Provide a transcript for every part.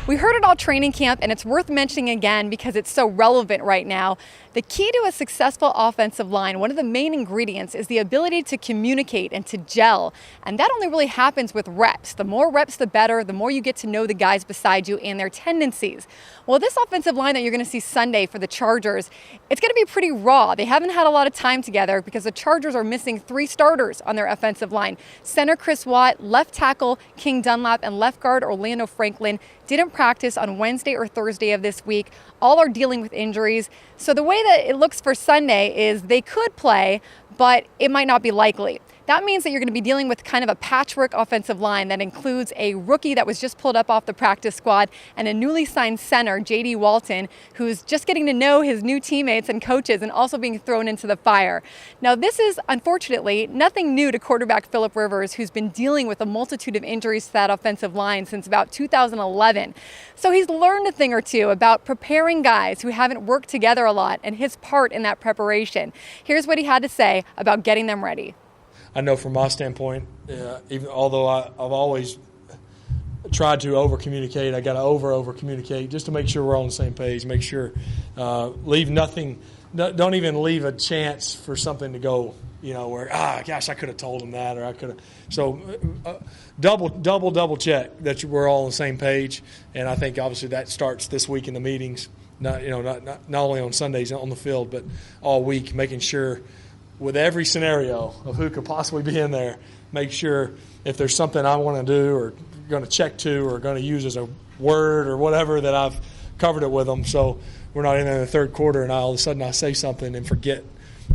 We heard it all training camp, and it's worth mentioning again because it's so relevant right now. The key to a successful offensive line, one of the main ingredients, is the ability to communicate and to gel. And that only really happens with reps. The more reps, the better. The more you get to know the guys beside you and their tendencies. Well, this offensive line that you're going to see Sunday for the Chargers, it's going to be pretty raw. They haven't had a lot of time together because the Chargers are missing 3 starters on their offensive line. Center Chris Watt, left tackle King Dunlap, and left guard Orlando Franklin didn't practice on Wednesday or Thursday of this week. All are dealing with injuries. So the way that it looks for Sunday is they could play, but it might not be likely. That means that you're going to be dealing with kind of a patchwork offensive line that includes a rookie that was just pulled up off the practice squad and a newly signed center, J.D. Walton, who's just getting to know his new teammates and coaches and also being thrown into the fire. Now, this is, unfortunately, nothing new to quarterback Phillip Rivers, who's been dealing with a multitude of injuries to that offensive line since about 2011. So he's learned a thing or two about preparing guys who haven't worked together a lot and his part in that preparation. Here's what he had to say about getting them ready. I know from my standpoint, even although I've always tried to over-communicate, I got to over-communicate just to make sure we're on the same page, make sure leave nothing, don't even leave a chance for something to go, where, gosh, I could have told him that, or I could have. So double check that we're all on the same page, and I think obviously that starts this week in the meetings, not only on Sundays on the field, but all week, making sure with every scenario of who could possibly be in there, make sure if there's something I want to do or going to check to or going to use as a word or whatever, that I've covered it with them. So we're not in the third quarter and all of a sudden I say something and forget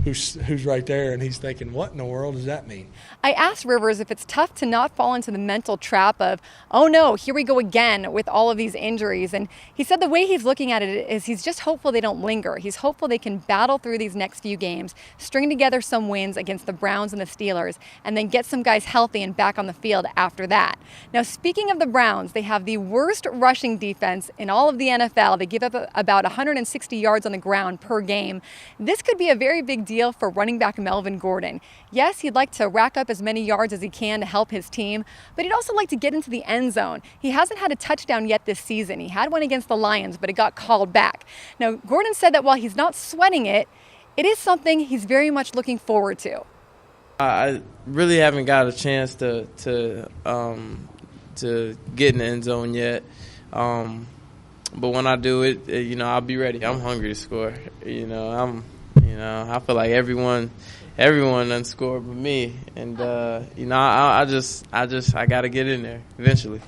who's right there, and he's thinking, what in the world does that mean? I asked Rivers if it's tough to not fall into the mental trap of, oh no, here we go again with all of these injuries. And he said the way he's looking at it is he's just hopeful they don't linger. He's hopeful they can battle through these next few games, string together some wins against the Browns and the Steelers, and then get some guys healthy and back on the field after that. Now, speaking of the Browns, they have the worst rushing defense in all of the NFL. They give up about 160 yards on the ground per game. This could be a very big deal for running back Melvin Gordon. Yes, he'd like to rack up as many yards as he can to help his team, but he'd also like to get into the end zone. He hasn't had a touchdown yet this season. He had one against the Lions, but it got called back. Now, Gordon said that while he's not sweating it, it is something he's very much looking forward to. I really haven't got a chance to get in the end zone yet. But when I do it, I'll be ready. I'm hungry to score. I feel like everyone done scored but me, and I got to get in there eventually.